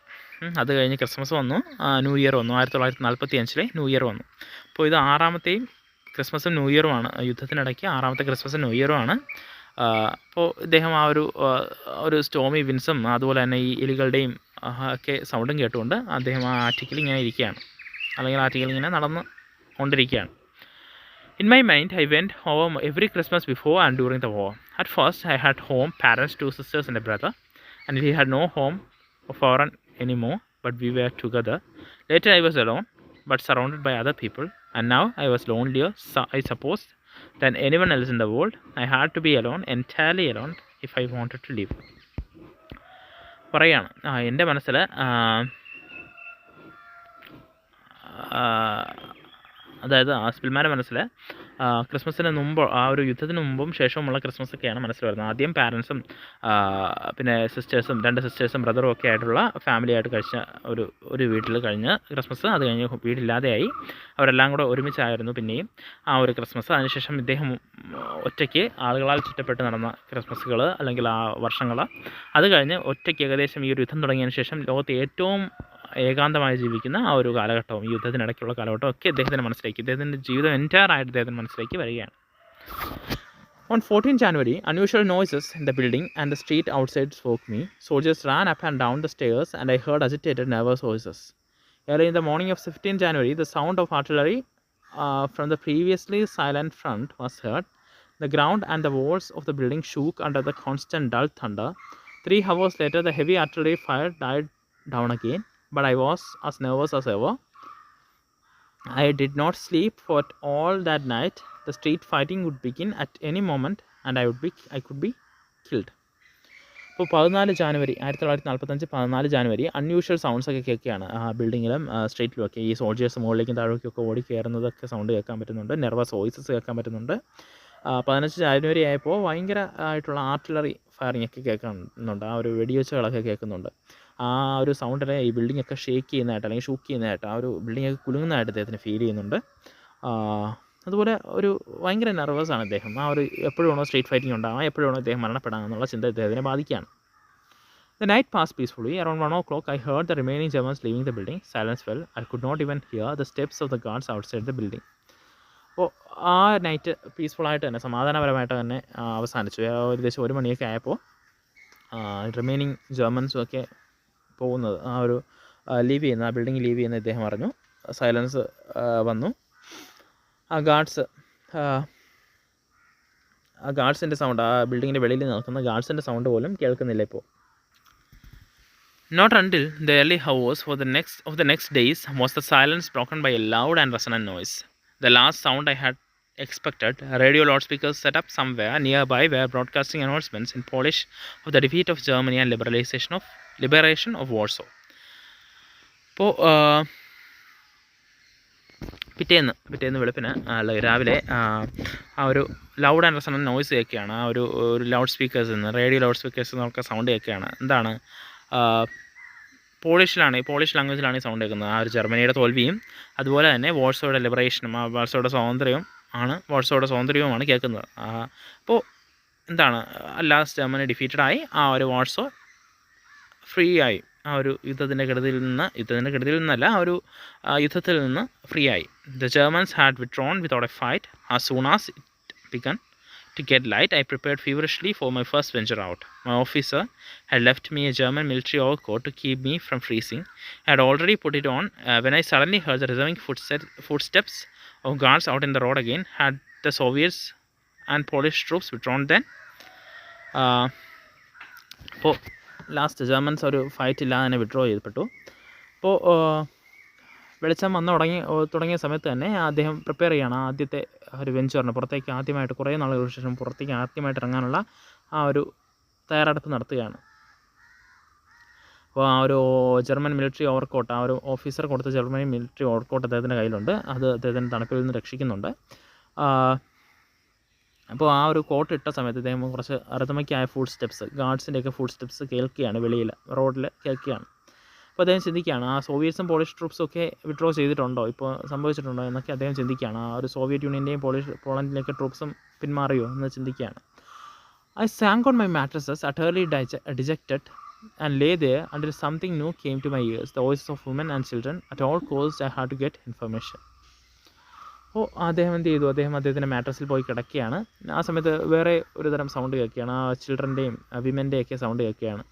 അത് കഴിഞ്ഞ് ക്രിസ്മസ് വന്നു, ന്യൂ ഇയർ വന്നു. 1945 ന്യൂ ഇയർ വന്നു. അപ്പോൾ ഇത് 6ാമത്തെയും ക്രിസ്മസും ന്യൂ ഇയറുമാണ്. യുദ്ധത്തിനിടയ്ക്ക് 6ാമത്തെ ക്രിസ്മസും ന്യൂ ഇയറുമാണ്. അപ്പോൾ ഇദ്ദേഹം ആ ഒരു സ്റ്റോമി വിൻസും അതുപോലെ തന്നെ ഈ എലികളുടെയും ഒക്കെ സൗണ്ടും കേട്ടുകൊണ്ട് അദ്ദേഹം ആ ആറ്റിക്കിൽ ഇങ്ങനെ ഇരിക്കുകയാണ്, അല്ലെങ്കിൽ ആറ്റിക്കിൽ ഇങ്ങനെ നടന്ന് കൊണ്ടിരിക്കുകയാണ്. In my mind, I went home every Christmas before and during the war. At first, I had home, parents, 2 sisters and a brother, and we had no home or foreign anymore, but we were together. Later, I was alone, but surrounded by other people, and now I was lonelier, I suppose, than anyone else in the world. I had to be alone, entirely alone, if I wanted to live. പറയാണ്, എൻ്റെ മനസ്സിൽ അതായത് സ്പിൽമാൻ്റെ മനസ്സിൽ ക്രിസ്മസിന് മുമ്പ്, ആ ഒരു യുദ്ധത്തിന് മുമ്പും ശേഷവുമുള്ള ക്രിസ്മസൊക്കെയാണ് മനസ്സിൽ വരുന്നത്. ആദ്യം പാരൻസും പിന്നെ സിസ്റ്റേഴ്സും 2 സിസ്റ്റേഴ്സും ബ്രദറും ഒക്കെ ആയിട്ടുള്ള ഫാമിലിയായിട്ട് കഴിച്ച ഒരു വീട്ടിൽ കഴിഞ്ഞ ക്രിസ്മസ്. അത് കഴിഞ്ഞ് വീടില്ലാതെയായി, അവരെല്ലാം കൂടെ ഒരുമിച്ചായിരുന്നു പിന്നെയും ആ ഒരു ക്രിസ്മസ്. അതിനുശേഷം ഇദ്ദേഹം ഒറ്റയ്ക്ക് ആളുകളാൽ ചുറ്റപ്പെട്ട് നടന്ന ക്രിസ്മസുകൾ അല്ലെങ്കിൽ ആ വർഷങ്ങൾ. അത് കഴിഞ്ഞ് ഒറ്റയ്ക്ക് ഏകദേശം ഈ ഒരു യുദ്ധം തുടങ്ങിയതിന് ശേഷം ലോകത്ത് ഏറ്റവും ഏകാന്തമായി ജീവിക്കുന്ന ആ ഒരു കാലഘട്ടവും, ഈ യുദ്ധത്തിനിടയ്ക്കുള്ള കാലഘട്ടവും ഒക്കെ ഇദ്ദേഹത്തിൻ്റെ മനസ്സിലേക്ക്, ഇദ്ദേഹത്തിൻ്റെ ജീവിതം എൻറ്റയറായിട്ട് ഇദ്ദേഹത്തിൻ്റെ മനസ്സിലേക്ക് വരികയാണ്. On 14 January, unusual noises in the building and the street outside woke me. Soldiers ran up and down the stairs, and I heard agitated, nervous voices. Early in the morning of 15 January, the sound of artillery from the previously silent front was heard. The ground and the walls of the building shook under the constant dull thunder. 3 hours later, the heavy artillery fire died down again, but I was as nervous as ever. I did not sleep for all that night. The street fighting would begin at any moment, and I could be killed. അപ്പോൾ 14 January 1945 14 January unusual sounds ഒക്കെ കേൾക്കുകയാണ് ആ ബിൽഡിങ്ങിലും സ്ട്രീറ്റിലും ഒക്കെ. ഈ soldiers മുകളിലേക്കും താഴേക്കൊക്കെ ഓടി കയറുന്നതൊക്കെ sound കേൾക്കാൻ പറ്റുന്നുണ്ട്. നെർവസ് വോയിസസ് കേൾക്കാൻ പറ്റുന്നുണ്ട്. 15 ജാനുവരി ആയപ്പോൾ ഭയങ്കര ആയിട്ടുള്ള ആർട്ടിലറി ഫയറിംഗ് ഒക്കെ കേൾക്കുന്നുണ്ട്. ആ ഒരു വെടിവെച്ചുകളൊക്കെ കേൾക്കുന്നുണ്ട്. ആ ഒരു സൗണ്ടിനെ ഈ ബിൽഡിങ്ങൊക്കെ ഷേക്ക് ചെയ്യുന്നതായിട്ട് അല്ലെങ്കിൽ ഷൂക്ക് ചെയ്യുന്നതായിട്ട്, ആ ഒരു ബിൽഡിങ്ങൊക്കെ കുലുങ്ങുന്നതായിട്ട് അദ്ദേഹത്തിന് ഫീൽ ചെയ്യുന്നുണ്ട്. അതുപോലെ ഒരു ഭയങ്കര നെർവസാണ് അദ്ദേഹം. ആ ഒരു എപ്പോഴാണോ സ്ട്രീറ്റ് ഫൈറ്റിംഗ് ഉണ്ടാകുക, എപ്പോഴാണോ അദ്ദേഹം മരണപ്പെടാമെന്നുള്ള ചിന്ത അദ്ദേഹത്തിനെ ബാധിക്കുകയാണ്. The night passed peacefully. Around 1 o'clock, I heard the remaining Germans leaving the building. Silence fell. I could not even hear the steps of the guards outside the building. അപ്പോൾ ആ night പീസ്ഫുള്ളായിട്ട് തന്നെ, സമാധാനപരമായിട്ട് തന്നെ അവസാനിച്ചു. ഏകദേശം 1 മണിയൊക്കെ ആയപ്പോൾ റിമൈനിങ് ജർമ്മൻസും ഒക്കെ പോകുന്നത്, ആ ഒരു ലീവ് ചെയ്യുന്ന, ആ ബിൽഡിംഗ് ലീവ് ചെയ്യുന്ന ഇദ്ദേഹം അറിഞ്ഞു. സൈലൻസ് വന്നു. ആ ഗാർഡ്സിൻ്റെ സൗണ്ട്, ആ ബിൽഡിങ്ങിൻ്റെ വെളിയിൽ നിൽക്കുന്ന ഗാർഡ്സിൻ്റെ സൗണ്ട് പോലും കേൾക്കുന്നില്ല ഇപ്പോൾ. Not until the early hours of the next days was the silence broken by a loud and resonant noise. The last sound I had expected. Radio loudspeakers set up somewhere nearby were broadcasting announcements in Polish of the defeat of Germany and liberation of Warsaw. അപ്പോൾ പിറ്റേന്ന് വെളുപ്പിന് രാവിലെ ആ ഒരു loud and resonant noise കേൾക്കുകയാണ്. ആ ഒരു loud സ്പീക്കേഴ്സിൽ നിന്ന്, റേഡിയോ ലൗഡ് സ്പീക്കേഴ്സിൽ നിന്നൊക്കെ സൗണ്ട് കേൾക്കുകയാണ്. എന്താണ്? പോളിഷ് ലാംഗ്വേജിലാണ് ഈ സൗണ്ട് കേൾക്കുന്നത്. ആ ഒരു ജർമ്മനിയുടെ തോൽവിയും അതുപോലെ തന്നെ വാഴ്സോയുടെ ലിബറേഷനും വാഴ്സോയുടെ സ്വാതന്ത്ര്യവുമാണ് കേൾക്കുന്നത്. അപ്പോൾ എന്താണ്, ലാസ്റ്റ് ജർമ്മനി ഡിഫീറ്റഡായി. ആ ഒരു വാഴ്സോ ഫ്രീ ആയി. ആ ഒരു യുദ്ധത്തിൻ്റെ കെടുതിയിൽ നിന്നല്ല, ആ ഒരു യുദ്ധത്തിൽ നിന്ന് ഫ്രീ ആയി. The Germans had withdrawn without a fight. As soon as it began to get light, I prepared feverishly for my first venture out. My officer had left me a German military overcoat to keep me from freezing. I had already put it on when I suddenly heard the resounding footsteps of guards out in the road again. Had the Soviets and Polish troops withdrawn then? അപ്പോൾ last Germans ഒരു fight ഇല്ലാതെ തന്നെ withdraw ചെയ്യപ്പെട്ടു. അപ്പോൾ വെളിച്ചം വന്ന് തുടങ്ങിയ സമയത്ത് തന്നെ അദ്ദേഹം പ്രിപ്പയർ ചെയ്യുകയാണ് ആദ്യത്തെ ഒരു വെഞ്ചറിന് പുറത്തേക്ക് ആദ്യമായിട്ട്, കുറേ നാളുകൾക്ക് ശേഷം പുറത്തേക്ക് ആദ്യമായിട്ട് ഇറങ്ങാനുള്ള ആ ഒരു തയ്യാറെടുപ്പ് നടത്തുകയാണ്. അപ്പോൾ ആ ഒരു ജർമ്മൻ മിലിറ്ററി ഓവർകോട്ട്, ആ ഒരു ഓഫീസർ കൊടുത്ത ജർമ്മൻ മിലിറ്ററി ഓവർകോട്ട് അദ്ദേഹത്തിൻ്റെ കയ്യിലുണ്ട്. അത് അദ്ദേഹത്തിന് തണുപ്പിൽ നിന്ന് രക്ഷിക്കുന്നുണ്ട്. അപ്പോൾ ആ ഒരു കോട്ട് ഇട്ട സമയത്ത് അദ്ദേഹം കുറച്ച് അറുതമയ്ക്കായ ഫുഡ് സ്റ്റെപ്സ്, ഗാർഡ്സിൻ്റെയൊക്കെ ഫുഡ് സ്റ്റെപ്സ് കേൾക്കുകയാണ്, വെളിയിൽ റോഡിൽ കേൾക്കുകയാണ്. അപ്പോൾ അദ്ദേഹം ചിന്തിക്കുകയാണ്, ആ സോവിയറ്റ്സും പോളിഷ് ട്രൂപ്സും ഒക്കെ വിഡ്രോ ചെയ്തിട്ടുണ്ടോ, ഇപ്പോൾ സംഭവിച്ചിട്ടുണ്ടോ എന്നൊക്കെ അദ്ദേഹം ചിന്തിക്കുകയാണ്. ആ ഒരു സോവിയറ്റ് യൂണിയൻ്റെയും പോളണ്ടിൻ്റെയൊക്കെ ട്രൂപ്സും പിന്മാറിയോ എന്ന് ചിന്തിക്കുകയാണ്. I sank on my mattresses, utterly dejected, and lay there until something new came to my ears, the voices of women and children. At all costs I had to get information. അപ്പോൾ അദ്ദേഹം എന്ത് ചെയ്തു, അദ്ദേഹത്തിൻ്റെ മാട്രസിൽ പോയി കിടക്കുകയാണ്. ആ സമയത്ത് വേറെ ഒരു തരം സൗണ്ട് കേൾക്കുകയാണ്, ആ ചിൽഡ്രൻ്റെയും വിമൻ്റെയൊക്കെ സൗണ്ട് കേൾക്കുകയാണ്.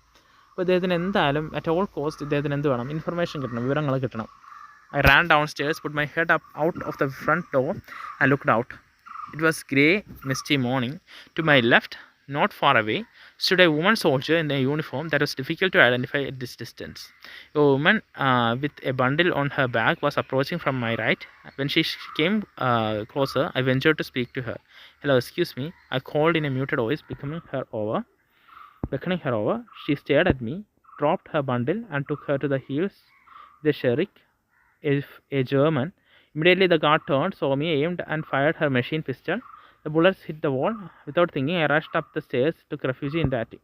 അപ്പോൾ അദ്ദേഹത്തിന് എന്തായാലും അറ്റ് ഓൾ കോസ്റ്റ് ഇദ്ദേഹത്തിന് എന്ത് വേണം, ഇൻഫർമേഷൻ കിട്ടണം, വിവരങ്ങൾ കിട്ടണം. I ran downstairs, put my head up out of the front door and looked out. It was grey, misty morning. To my left, not far away, stood a woman soldier in a uniform that was difficult to identify at this distance. A woman with a bundle on her back was approaching from my right. When she came closer, I ventured to speak to her. "Hello, excuse me," I called in a muted voice, beckoning her over. She stared at me, dropped her bundle, and took her to the heels. The sheriff, a German. Immediately the guard turned, saw me, aimed, and fired her machine pistol. The bullets hit the wall. Without thinking, I rushed up the stairs, took refuge in the attic.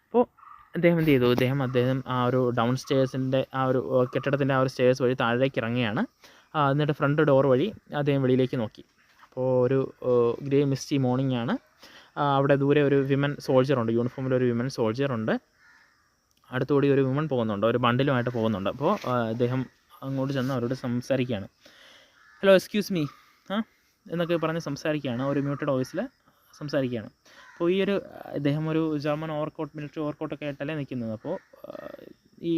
അപ്പോൾ അദ്ദേഹം എന്ത് ചെയ്തു, അദ്ദേഹം ആ ഒരു down സ്റ്റേഴ്സിൻ്റെ ആ ഒരു കെട്ടിടത്തിൻ്റെ ആ ഒരു സ്റ്റേഴ്സ് വഴി താഴേക്ക് ഇറങ്ങിയാണ്. എന്നിട്ട് ഫ്രണ്ട് ഡോർ വഴി അദ്ദേഹം വെളിയിലേക്ക് നോക്കി. അപ്പോൾ ഒരു ഗ്രേ മിസ്റ്റി മോർണിംഗ് ആണ്. അവിടെ ദൂരെ ഒരു വിമൻ സോൾജറുണ്ട്, യൂണിഫോമിൽ ഒരു വിമൻ സോൾജറുണ്ട്. അടുത്തുകൂടി ഒരു വിമൻ പോകുന്നുണ്ട്, ഒരു ബണ്ടിലുമായിട്ട് പോകുന്നുണ്ട്. അപ്പോൾ അദ്ദേഹം അങ്ങോട്ട് ചെന്ന് അവരോട് സംസാരിക്കുകയാണ്. "ഹലോ, എക്സ്ക്യൂസ് മീ" എന്നൊക്കെ പറഞ്ഞ് സംസാരിക്കുകയാണ്, ഒരു മ്യൂട്ടഡ് വോയിസിൽ സംസാരിക്കുകയാണ്. അപ്പോൾ ഈ ഒരു അദ്ദേഹം ഒരു ജർമ്മൻ മിലിറ്ററി ഓവർകോട്ടൊക്കെ ആയിട്ടല്ലേ നിൽക്കുന്നത്. അപ്പോൾ ഈ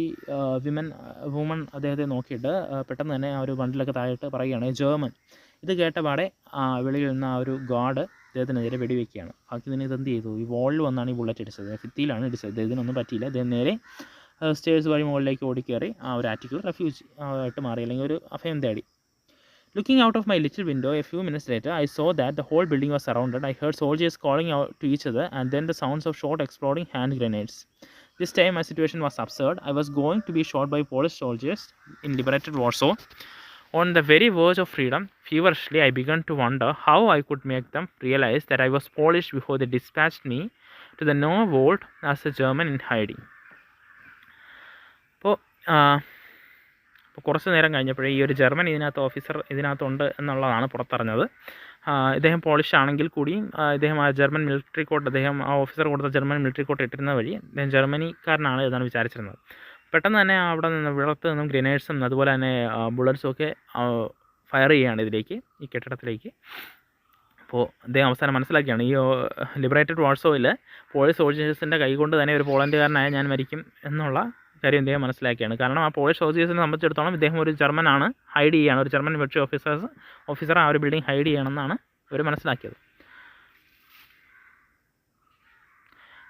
വുമൺ അദ്ദേഹത്തെ നോക്കിയിട്ട് പെട്ടെന്ന് തന്നെ ആ ഒരു ബണ്ടിലൊക്കെ താഴെയിട്ട് പറയുകയാണ്, ജർമ്മൻ. ഇത് കേട്ടപാടെ വെളിയിൽ നിന്ന് ആ ഒരു ഗാർഡ് അദ്ദേഹത്തിനെതിരെ വെടിവെക്കുകയാണ്. ബാക്കി തന്നെ ഇതെന്ത് ചെയ്തു, ഈ വാളിൽ വന്നാണ് ഈ ബുള്ളറ്റ് ഇടിച്ചത്, ഭിത്തിയിലാണ് ഇടിച്ചത്. ഇതിനൊന്നും പറ്റിയില്ല. അദ്ദേഹം നേരെ സ്റ്റേഴ്സ് വഴി മുകളിലേക്ക് ഓടിക്കയറി ആ ഒരു ആറ്റിക്കിൾ റെഫ്യൂജ് ആയിട്ട് മാറി, അല്ലെങ്കിൽ ഒരു അഭയം തേടി. Looking out of my little window a few minutes later, I saw that the whole building was surrounded. I heard soldiers calling out to each other, and then the sounds of shot exploding hand grenades. This time my situation was absurd. I was going to be shot by Polish soldiers in liberated Warsaw. On the very verge of freedom, feverishly I began to wonder how I could make them realize that I was Polish before they dispatched me to the Neue Welt as a German in hiding. അപ്പോൾ കുറച്ച് നേരം കഴിഞ്ഞപ്പോഴേ ഈ ഒരു German officer ഇതിനകത്തുണ്ട് എന്നുള്ളതാണ് പുറത്തറിഞ്ഞത്. ഇദ്ദേഹം polish ആണെങ്കിൽ കൂടിയും ഇദ്ദേഹം ആ ജർമ്മൻ മിലിറ്ററി കോട്ട്, ആ ഓഫീസർ കൊടുത്ത ജർമ്മൻ മിലിറ്ററി കോട്ട് ഇട്ടിരുന്ന വഴി അദ്ദേഹം ജർമ്മനിക്കാരനാണ് എന്നാണ് വിചാരിച്ചിരുന്നത്. പെട്ടെന്ന് തന്നെ അവിടെ നിന്ന് വിളത്ത് നിന്നും ഗ്രനേഡ്സും അതുപോലെ തന്നെ ബുള്ളറ്റ്സും ഒക്കെ ഫയർ ചെയ്യുകയാണ് ഇതിലേക്ക്, ഈ കെട്ടിടത്തിലേക്ക്. അപ്പോൾ അദ്ദേഹം അവസാനം മനസ്സിലാക്കിയാണ്, ഈ ലിബറേറ്റഡ് വാഴ്സോയിൽ പോളിഷ് സോൾജേഴ്സിൻ്റെ കൈകൊണ്ട് തന്നെ ഒരു പോളണ്ടുകാരനായ ഞാൻ മരിക്കും എന്നുള്ള കാര്യം അദ്ദേഹം മനസ്സിലാക്കിയാണ്. കാരണം ആ പോളിഷ് സോൾജേഴ്സിനെ സംബന്ധിച്ചിടത്തോളം ഇദ്ദേഹം ഒരു ജർമ്മനാണ്, ഹൈഡ് ചെയ്യുകയാണ്, ഒരു ജർമ്മൻ മിലിറ്ററി ഓഫീസർ ആ ഒരു ബിൽഡിംഗ് ഹൈഡ് ചെയ്യണമെന്നാണ് ഇവർ മനസ്സിലാക്കിയത്.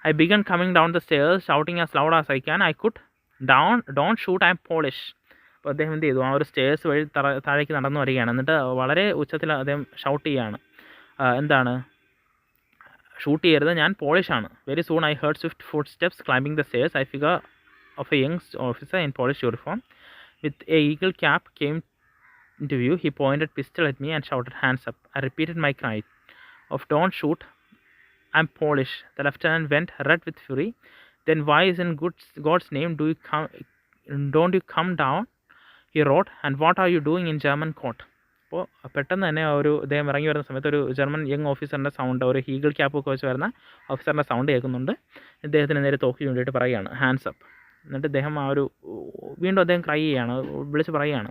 I began coming down the stairs, shouting as loud as I can. I could. Don't shoot, I am Polish. അപ്പോൾ അദ്ദേഹം എന്ത് ചെയ്തു, ആ ഒരു സ്റ്റേഴ്സ് വഴി താഴേക്ക് നടന്നു വരികയാണ്. എന്നിട്ട് വളരെ ഉച്ചത്തിൽ അദ്ദേഹം ഷൗട്ട് ചെയ്യുകയാണ്, എന്താണ്, ഷൂട്ട് ചെയ്യരുത്, ഞാൻ പോളിഷാണ്. Very soon I heard swift footsteps climbing the stairs. I figure of a young officer in Polish uniform. with a eagle cap came into view. He pointed pistol at me and shouted, "Hands up." I repeated my cry of "Don't shoot, I'm Polish." The lieutenant went red with fury. "Then why is in God's name don't you come down?" he roared. "And what are you doing in German court?" അപ്പോൾ പെട്ടെന്ന് തന്നെ അദ്ദേഹം ഇറങ്ങി വരുന്ന സമയത്ത് ഒരു German young ഓഫീസറിൻ്റെ sound, ഒരു ഹീഗിൾ ക്യാപ്പൊക്കെ വെച്ച് വരുന്ന ഓഫീസറിൻ്റെ സൗണ്ട് കേൾക്കുന്നുണ്ട്. ഇദ്ദേഹത്തിന് നേരെ തോക്കി ചൂണ്ടിയിട്ട് പറയുകയാണ്, "ഹാൻഡ്സ് അപ്പ്." എന്നിട്ട് അദ്ദേഹം വീണ്ടും അദ്ദേഹം ക്രൈ ചെയ്യാണ്, വിളിച്ച് പറയുകയാണ്,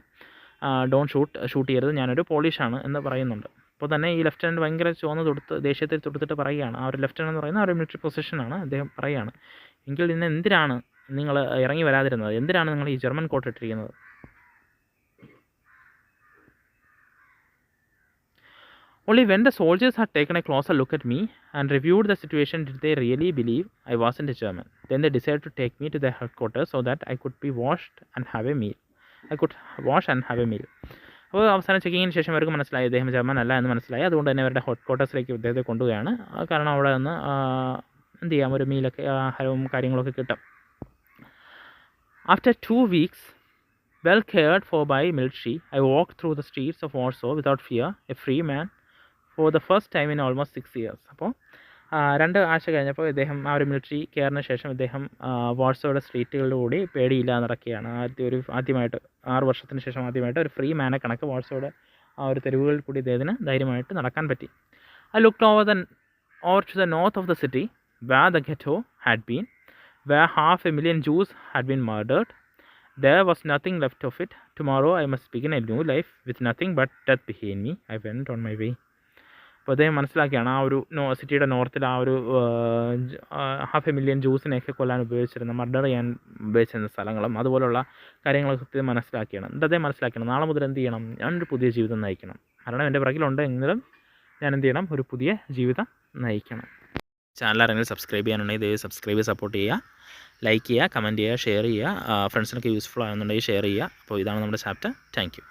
"ഡോണ്ട് ഷൂട്ട് ചെയ്യരുത്, ഞാനൊരു പോളിഷാണ്" എന്ന് പറയുന്നുണ്ട്. അപ്പോൾ തന്നെ ഈ ലെഫ്റ്റനൻറ്റ് ഭയങ്കര ദേഷ്യത്തിൽ തൊടുത്തിട്ട് പറയുകയാണ്, ആ ഒരു ലെഫ്റ്റനൻറ്റ് എന്ന് പറയുന്ന ഒരു മിലിറ്ററി പൊസിഷനാണ്. അദ്ദേഹം പറയുകയാണ്, "എങ്കിൽ ഇന്ന് എന്തിനാണ് നിങ്ങൾ ഇറങ്ങി വരാതിരുന്നത്? എന്തിനാണ് നിങ്ങൾ ഈ ജർമ്മൻ കോട്ട് ഇട്ടിരിക്കുന്നത്?" Only when the soldiers had taken a closer look at me and reviewed the situation did they really believe I wasn't a German. Then they decided to take me to their headquarters so that I could washed and have a meal. അപ്പോൾ അവസാനം ചെക്കിങ്ങിന് ശേഷം അവർക്ക് മനസ്സിലായി അദ്ദേഹം German അല്ല എന്ന് മനസ്സിലായി. അതുകൊണ്ട് തന്നെ അവരുടെ ഹെഡ്ക്വാർട്ടേഴ്സിലേക്ക് ഇദ്ദേഹത്തെ കൊണ്ടുപോവുകയാണ്. കാരണം അവിടെ നിന്ന് എന്ത് ചെയ്യാം, ഒരു മീലൊക്കെ ആഹാരവും കാര്യങ്ങളൊക്കെ കിട്ടും. After 2 weeks, well cared for by military, I walked through the streets of Warsaw without fear, a free man, for the first time in almost 6 years. അപ്പോൾ 2 ആഴ്ച കഴിഞ്ഞപ്പോൾ ഇദ്ദേഹം ആ ഒരു മിലിറ്ററി കെയറിന് ശേഷം ഇദ്ദേഹം വാർസോയുടെ സ്ട്രീറ്റുകളിലൂടെ പേടിയില്ലാതെ നടക്കുകയാണ്. ആദ്യമായിട്ട് 6 വർഷത്തിന് ശേഷം ആദ്യമായിട്ട് ഒരു ഫ്രീ മാനെ കണക്ക് വാർസോയുടെ ആ ഒരു തെരുവുകളിൽ കൂടി ഇദ്ദേഹത്തിന് ധൈര്യമായിട്ട് നടക്കാൻ പറ്റി. I looked over to the north of the city where the ghetto had been, where 500,000 Jews had been murdered. There was nothing left of it. Tomorrow I must begin a new life with nothing but death behind me. I went on my way. അപ്പോൾ അദ്ദേഹം മനസ്സിലാക്കിയാണ് ആ ഒരു സിറ്റിയുടെ നോർത്തിൽ ആ ഒരു 500,000 ജൂസിനെയൊക്കെ കൊല്ലാൻ ഉപയോഗിച്ചിരുന്ന, murder ചെയ്യാൻ ഉപയോഗിച്ചിരുന്ന സ്ഥലങ്ങളും അതുപോലുള്ള കാര്യങ്ങളൊക്കെ മനസ്സിലാക്കിയാണ്. എന്നിട്ട് അദ്ദേഹം മനസ്സിലാക്കണം, നാളെ മുതൽ എന്ത് ചെയ്യണം, ഞാനൊരു പുതിയ ജീവിതം നയിക്കണം. കാരണം എൻ്റെ പിറകിലുണ്ട് എങ്കിലും ഞാൻ എന്ത് ചെയ്യണം, ഒരു പുതിയ ജീവിതം നയിക്കണം. ചാനൽ ആരെങ്കിലും സബ്സ്ക്രൈബ് ചെയ്യാനുണ്ടെങ്കിൽ ദയവ് സബ്സ്ക്രൈബ് സപ്പോർട്ട് ചെയ്യുക, ലൈക്ക് ചെയ്യുക, കമൻറ്റ് ചെയ്യുക, ഷെയർ ചെയ്യുക, ഫ്രണ്ട്സിനൊക്കെ യൂസ്ഫുൾ ആകുന്നുണ്ടെങ്കിൽ ഷെയർ ചെയ്യുക. അപ്പോൾ ഇതാണ് നമ്മുടെ ചാപ്റ്റർ. Thank you.